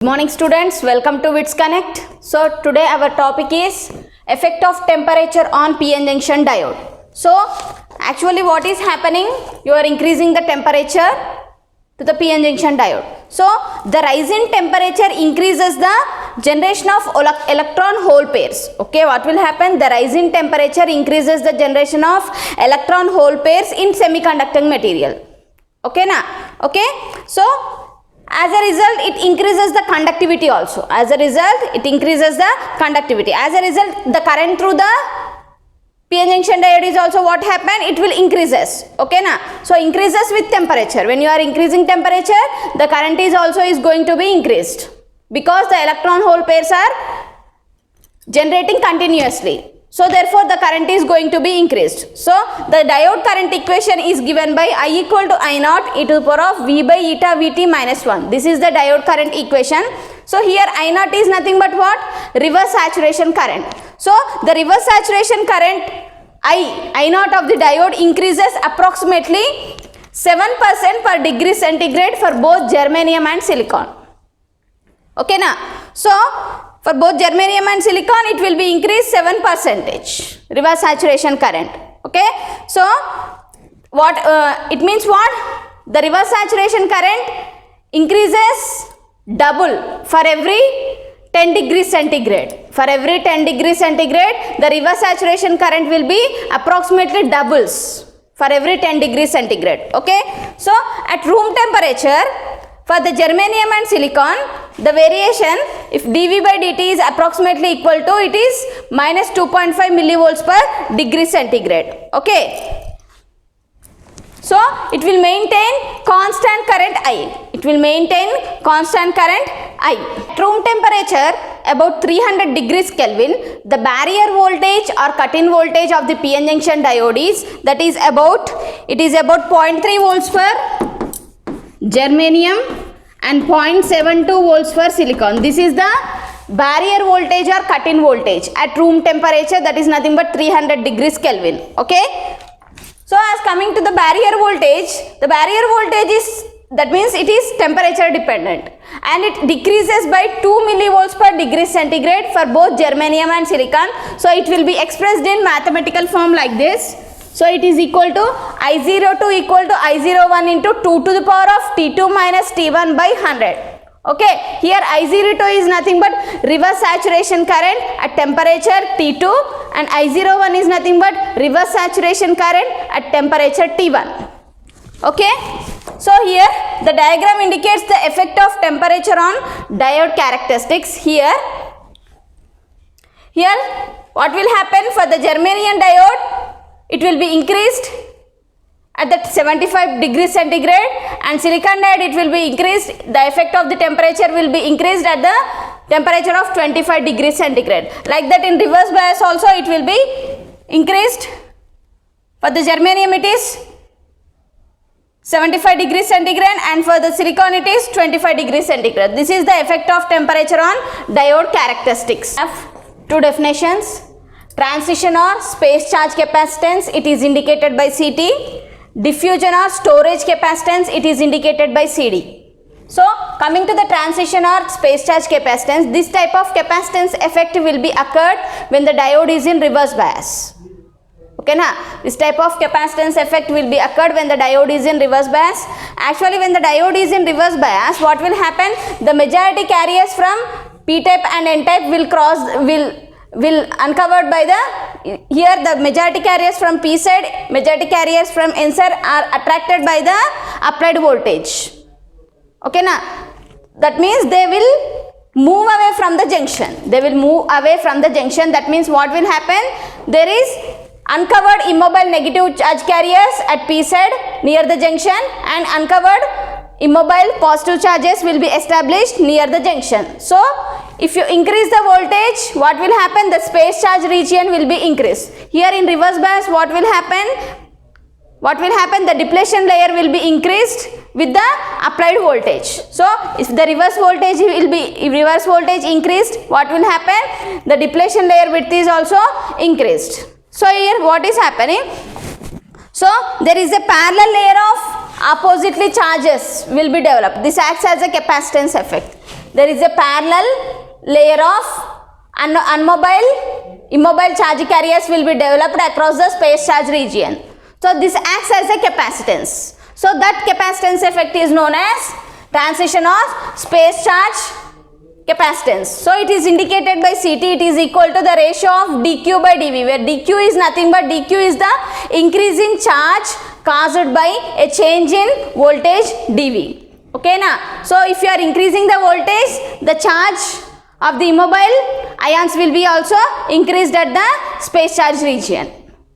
Good morning students, welcome to WITS Connect. So today our topic is effect of temperature on PN junction diode. So actually what is happening, you are increasing the temperature to the PN junction diode. So the rise in temperature increases the generation of electron hole pairs. Okay, what will happen? The rise in temperature increases the generation of electron hole pairs in semiconducting material. Okay na? Okay, so as a result, it increases the conductivity also. As a result, it increases the conductivity. As a result, the current through the PN junction diode is also what happen? It will increases. Okay na? So increases with temperature. When you are increasing temperature, the current is also going to be increased because the electron hole pairs are generating continuously. So therefore the current is going to be increased. So the diode current equation is given by I equal to I naught e to the power of V by eta Vt minus 1. This is the diode current equation. So here I naught is nothing but what? Reverse saturation current. So the reverse saturation current I naught of the diode increases approximately 7% per degree centigrade for both germanium and silicon. Okay na? So for both germanium and silicon, it will be increased 7% reverse saturation current. Okay, so what it means what? The reverse saturation current increases double for every 10 degrees centigrade. For every 10 degrees centigrade, the reverse saturation current will be approximately doubles for every 10 degrees centigrade. Okay, so at room temperature, for the germanium and silicon, the variation if dV by dt is approximately equal to, it is minus 2.5 millivolts per degree centigrade. Okay. So it will maintain constant current I. It will maintain constant current I. At room temperature about 300 degrees Kelvin, the barrier voltage or cut-in voltage of the PN junction diode is, that is about, it is about 0.3 volts for germanium and 0.72 volts for silicon. This is the barrier voltage or cut-in voltage at room temperature, that is nothing but 300 degrees Kelvin. Okay. So as coming to the barrier voltage is, that means it is temperature dependent and it decreases by 2 millivolts per degree centigrade for both germanium and silicon. So it will be expressed in mathematical form like this. So it is equal to I02 equal to I01 into 2 to the power of T2 minus T1 by 100. Okay, here I02 is nothing but reverse saturation current at temperature T2 and I01 is nothing but reverse saturation current at temperature T1. Okay, so here the diagram indicates the effect of temperature on diode characteristics. Here what will happen for the germanium diode? It will be increased at that 75 degrees centigrade and silicon diode it will be increased, the effect of the temperature will be increased at the temperature of 25 degrees centigrade. Like that in reverse bias also it will be increased. For the germanium it is 75 degrees centigrade and for the silicon it is 25 degrees centigrade. This is the effect of temperature on diode characteristics. I have two definitions. Transition or space charge capacitance, it is indicated by CT. Diffusion or storage capacitance, it is indicated by CD. So coming to the transition or space charge capacitance, this type of capacitance effect will be occurred when the diode is in reverse bias. Okay na? This type of capacitance effect will be occurred when the diode is in reverse bias. Actually when the diode is in reverse bias, what will happen? The majority carriers from P type and N type will uncovered by the, here the majority carriers from P side, majority carriers from N side are attracted by the applied voltage. Okay na? That means they will move away from the junction. They will move away from the junction. That means what will happen? There is uncovered immobile negative charge carriers at P side near the junction and uncovered immobile positive charges will be established near the junction. So if you increase the voltage, what will happen? The space charge region will be increased. Here in reverse bias, what will happen? The depletion layer will be increased with the applied voltage. So if the reverse voltage increased, what will happen? The depletion layer width is also increased. So here what is happening? So there is a parallel layer of oppositely charges will be developed. This acts as a capacitance effect. there is a parallel layer of immobile charge carriers will be developed across the space charge region. So this acts as a capacitance. So that capacitance effect is known as transition of space charge capacitance. So it is indicated by CT. It is equal to the ratio of dq by dv, where dq is nothing but dq is the increase in charge caused by a change in voltage dv. Okay na? So if you are increasing the voltage, the charge of the immobile ions will be also increased at the space charge region.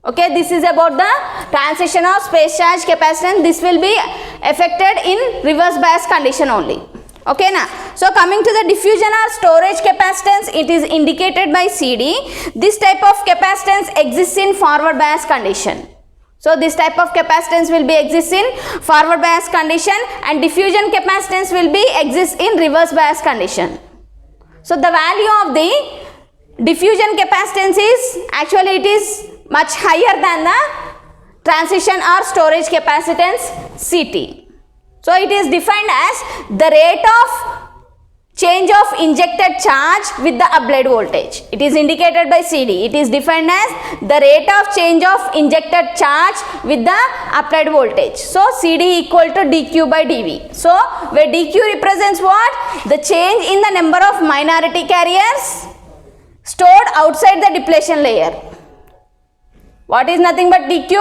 Okay, this is about the transition of space charge capacitance. This will be affected in reverse bias condition only. Okay na? So coming to the diffusion or storage capacitance, it is indicated by CD. This type of capacitance exists in forward bias condition. So this type of capacitance will be exist in forward bias condition, and diffusion capacitance will be exist in reverse bias condition. So the value of the diffusion capacitance is actually it is much higher than the transition or storage capacitance CT. So it is defined as the rate of change of injected charge with the applied voltage. It is indicated by CD. It is defined as the rate of change of injected charge with the applied voltage. So CD equal to dq by dv. So where dq represents what? The change in the number of minority carriers stored outside the depletion layer. What is nothing but dq?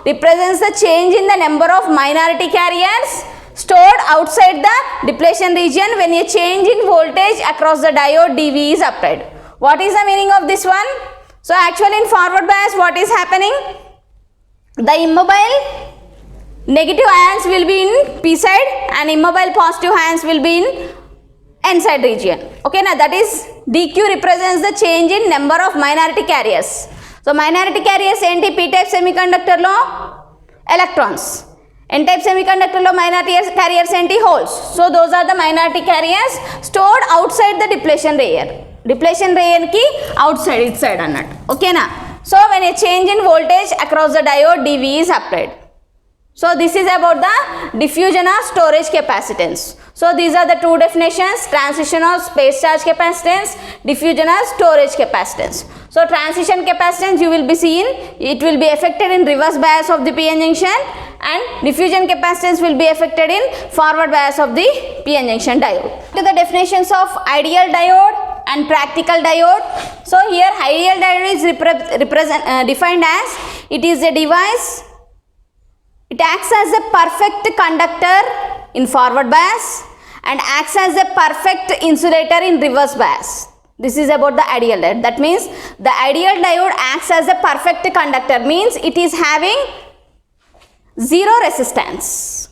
Represents the change in the number of minority carriers stored outside the depletion region when a change in voltage across the diode dv is applied. What is the meaning of this one? So actually in forward bias what is happening? The immobile negative ions will be in p side and immobile positive ions will be in n side region. Okay, now that is dq represents the change in number of minority carriers. So minority carriers enti p type semiconductor lo electrons, n type semiconductor lo minority carriers enti holes. So those are the minority carriers stored outside the depletion layer. Depletion layer ki outside inside annat. Okay na? So when a change in voltage across the diode dv is applied. So this is about the diffusion or storage capacitance. So these are the two definitions: transition of space charge capacitance, diffusion or storage capacitance. So transition capacitance you will be seeing, it will be affected in reverse bias of the PN junction, and diffusion capacitance will be affected in forward bias of the PN junction diode. To the definitions of ideal diode and practical diode. So here ideal diode is defined as it is a device. It acts as a perfect conductor in forward bias and acts as a perfect insulator in reverse bias. This is about the ideal diode. That means the ideal diode acts as a perfect conductor, means it is having zero resistance.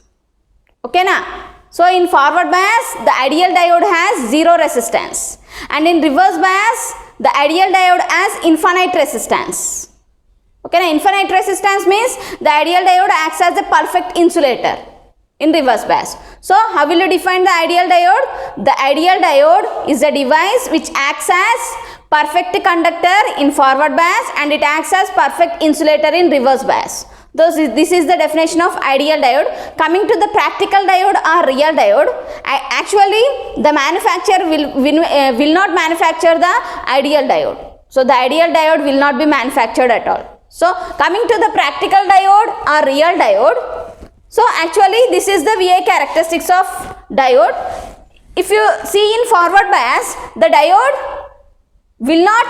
Okay na? So in forward bias the ideal diode has zero resistance, and in reverse bias the ideal diode has infinite resistance. Okay na? Infinite resistance means the ideal diode acts as a perfect insulator in reverse bias. So how will you define the ideal diode? The ideal diode is a device which acts as perfect conductor in forward bias and it acts as perfect insulator in reverse bias. This is the definition of ideal diode. Coming to the practical diode or real diode, actually the manufacturer will not manufacture the ideal diode. So the ideal diode will not be manufactured at all. So coming to the practical diode or real diode, so actually this is the VA characteristics of diode. If you see in forward bias, the diode will not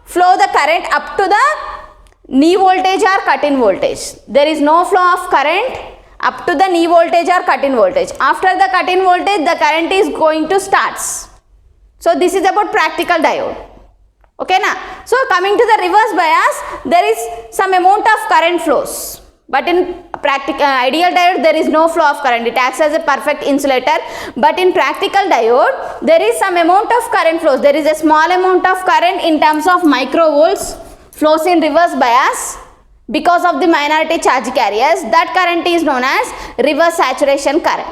flow the current up to the knee voltage or cut-in voltage. There is no flow of current up to the knee voltage or cut-in voltage. After the cut-in voltage, the current is going to starts. So this is about practical diode. Okay na? So coming to the reverse bias, there is some amount of current flows, but in ideal diode there is no flow of current. It acts as a perfect insulator. But in practical diode there is some amount of current flows. There is a small amount of current in terms of microvolts flows in reverse bias because of the minority charge carriers. That current is known as reverse saturation current.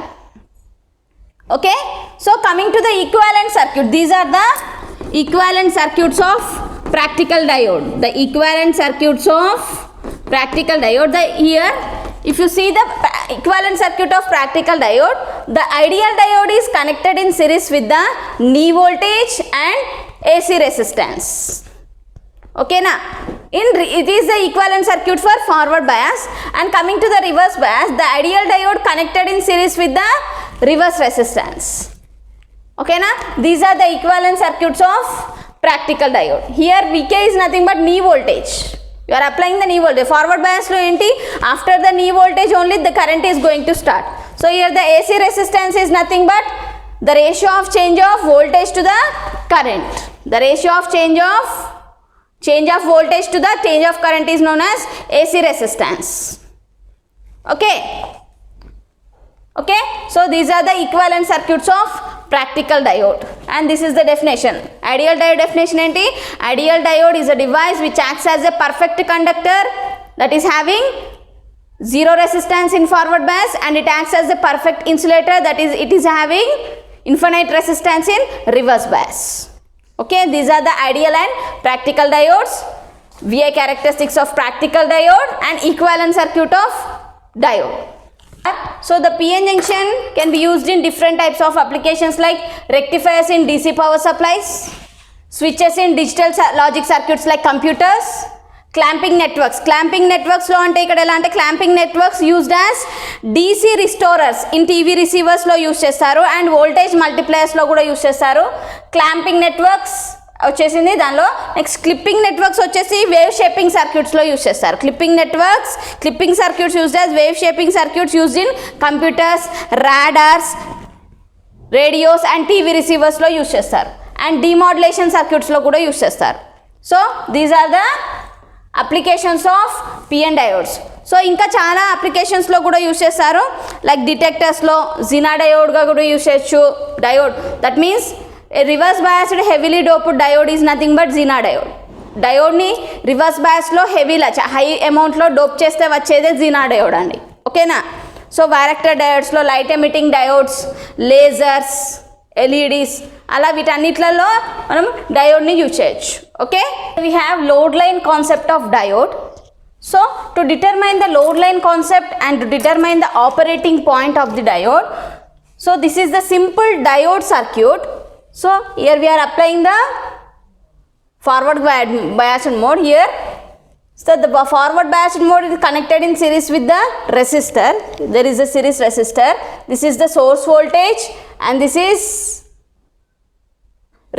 Okay, so coming to the equivalent circuit, these are the equivalent circuits of practical diode. The equivalent circuits of practical diode, here if you see the equivalent circuit of practical diode, the ideal diode is connected in series with the knee voltage and AC resistance. Okay na? It is the equivalent circuit for forward bias, and coming to the reverse bias, the ideal diode connected in series with the reverse resistance. Okay na? These are the equivalent circuits of practical diode. Here VK is nothing but knee voltage. You are applying the knee voltage. Forward bias lo enti, after the knee voltage only the current is going to start. So here the AC resistance is nothing but the ratio of change of voltage to the current. The ratio of change of voltage to the change of current is known as AC resistance. Okay. Okay, so these are the equivalent circuits of practical diode, and this is the definition. Ideal diode definition enti? Ideal diode is a device which acts as a perfect conductor, that is having zero resistance in forward bias, and it acts as a perfect insulator, that is it is having infinite resistance in reverse bias. Okay, these are the ideal and practical diodes, VI characteristics of practical diode and equivalent circuit of diode. So the PN junction can be used in different types of applications like rectifiers in DC power supplies, switches in digital logic circuits like computers, clamping networks. Clamping networks lo ante ikkada ela ante clamping networks used as DC restorers in TV receivers lo use chestaru and voltage multipliers lo kuda use chestaru. Clamping networks వచ్చేసింది. దానిలో next clipping networks వచ్చేసి wave shaping సర్క్యూట్స్లో use చేస్తారు. Clipping circuits used as wave shaping circuits used in computers, radars, radios and TV రిసీవర్స్లో use చేస్తారు. And demodulation సర్క్యూట్స్లో కూడా use చేస్తారు. So these are the applications of PN diodes. So ఇంకా చాలా అప్లికేషన్స్లో కూడా యూజ్ చేస్తారు, లైక్ డిటెక్టర్స్లో జినా డయోడ్గా కూడా యూజ్ చేయొచ్చు. Diode that means a reverse biased heavily doped diode is nothing but Zener diode. Diode ni reverse bias lo heavy la high amount lo dope cheste vachede Zener diode andi. Okay na? So varactor diodes lo light emitting diodes, lasers, LEDs ala vitannitలలో మనం diode ni use cheyochu. Okay, we have load line concept of diode. So to determine the load line concept and to determine the operating point of the diode, so this is the simple diode circuit. So here we are applying the forward biased mode here. So the forward biased mode is connected in series with the resistor. There is a series resistor. This is the source voltage and this is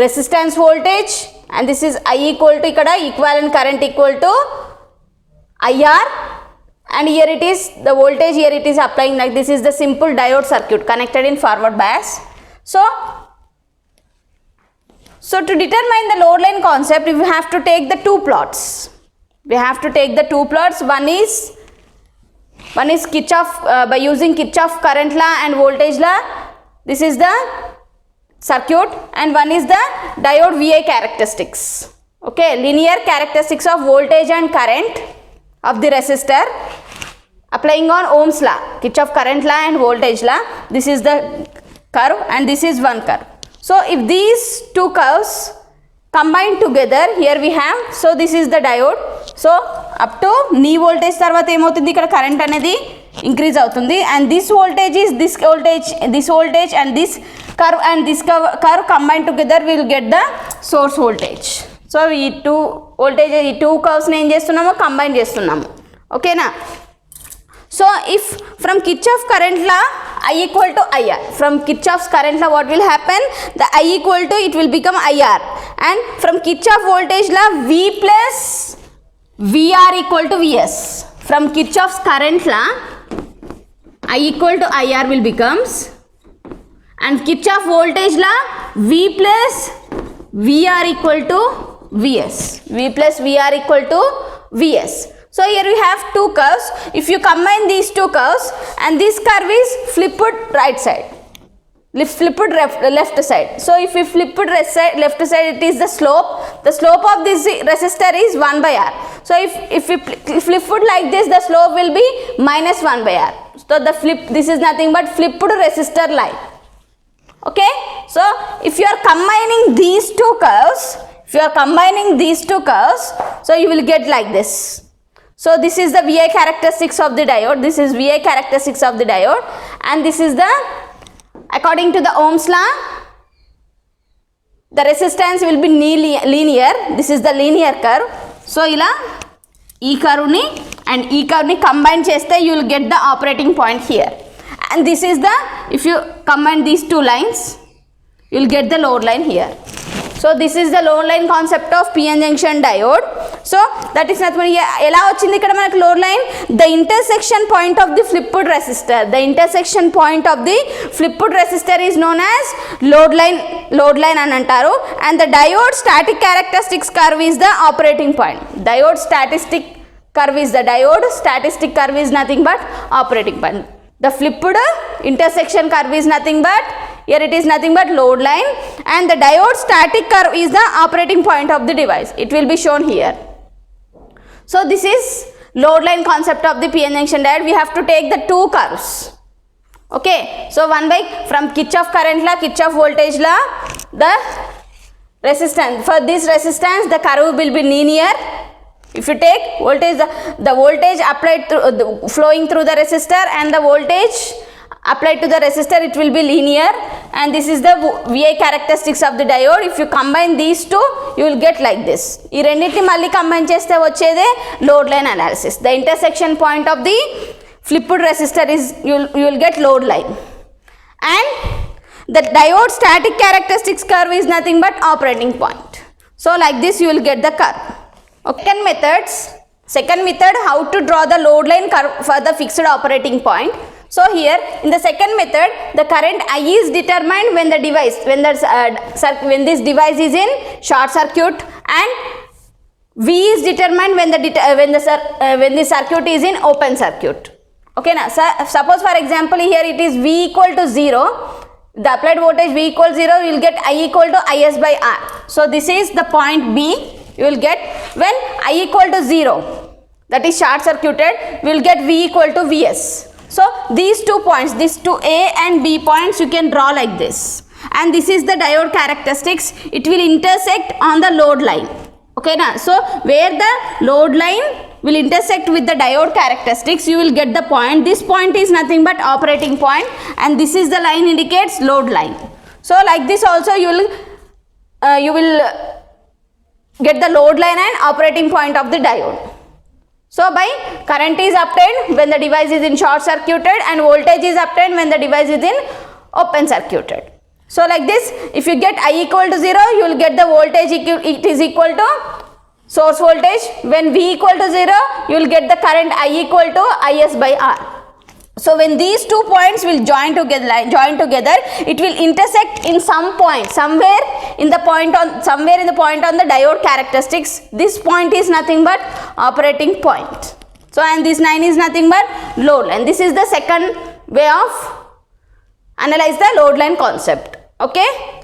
resistance voltage, and this is I equal to ikkada equivalent current equal to IR, and here it is the voltage, here it is applying like this is the simple diode circuit connected in forward bias. So to determine the load line concept, we have to take the two plots. One is Kirchhoff by using Kirchhoff current law and voltage law. This is the circuit, and one is the diode VI characteristics. Okay, linear characteristics of voltage and current of the resistor applying on Ohm's law, Kirchhoff current law and voltage law. This is the curve and this is one curve. So if these two curves combine together, here we have, so this is the diode. So up to knee voltage tarvata emoutundi ikkada current anedi increase avutundi, and this voltage is this voltage and this curve and this curve combined together we will get the source voltage. So ఈ two voltage ఈ two curves ని ఏం చేస్తున్నాము, combine చేస్తున్నాము. Okay na? So if from Kirchhoff current law I equal to IR, from Kirchhoff's current law what will happen, the I equal to it will become IR, and from Kirchhoff voltage law V plus VR equal to VS. From Kirchhoff's current law I equal to IR will becomes, and Kirchhoff voltage law V plus VR equal to VS. V plus VR equal to VS. So here we have two curves. If you combine these two curves, and this curve is flipped right side, flipped left side. So if we flipped left side, it is the slope. The slope of this resistor is 1 by R. So if we flip it like this, the slope will be minus 1 by R. So this is nothing but flipped resistor line. Okay. So if you are combining these two curves, so you will get like this. So this is the VI characteristics of the diode. This is VI characteristics of the diode, and this is the, according to the Ohm's law, the resistance will be linear. This is the linear curve. So ila ee curve ni and ee curve ni combine cheste you will get the operating point here, and this is the, if you combine these two lines you will get the load line here. So this is the load line concept of PN junction diode. So that is nothing. ఎలా వచ్చింది ఇక్కడ మనకు load line? The intersection point of the flipped resistor. The intersection point of the flipped resistor is known as load line అని అంటారు. And the diode static characteristics curve is the operating point. Diode statistic curve is nothing but operating point. The flipped intersection curve is nothing but, here it is nothing but load line, and the diode static curve is the operating point of the device. It will be shown here. So this is load line concept of the PN junction diode. We have to take the two curves. Okay, so one by, from Kirchhoff current law, Kirchhoff voltage law, the resistance, for this resistance the curve will be linear. If you take voltage, the voltage applied through flowing through the resistor and the voltage applied to the resistor, it will be linear, and this is the VI characteristics of the diode. If you combine these two you will get like this. ఈ రెండింటిని మళ్ళీ combine చేస్తే వచ్చేదే load line analysis. The intersection point of the flipped resistor is, you will get load line, and the diode static characteristics curve is nothing but operating point. So like this you will get the curve. Okay. Second method, how to draw the load line curve for the fixed operating point. So here in the second method, the current I is determined when the device, when this device is in short circuit, and V is determined when the circuit is in open circuit. Okay, now suppose for example here it is V equal to 0, the applied voltage V equal 0, you will get I equal to Is by R. So this is the point B. You will get when I equal to 0, that is short circuited, we will get V equal to Vs. So these two points, these two A and B points you can draw like this, and this is the diode characteristics. It will intersect on the load line. Okay, now so where the load line will intersect with the diode characteristics, you will get the point. This point is nothing but operating point, and this is the line indicates load line. So like this also you will get the load line and operating point of the diode. So by current is obtained when the device is in short circuited, and voltage is obtained when the device is in open circuited. So like this, if you get I equal to 0, you will get the voltage, it is equal to source voltage. When V equal to 0, you will get the current I equal to Is by R. So when these two points will join together, it will intersect in some point, somewhere in the point on the diode characteristics. This point is nothing but operating point. So and this line is nothing but load line. This is the second way of analyze the load line concept. Okay.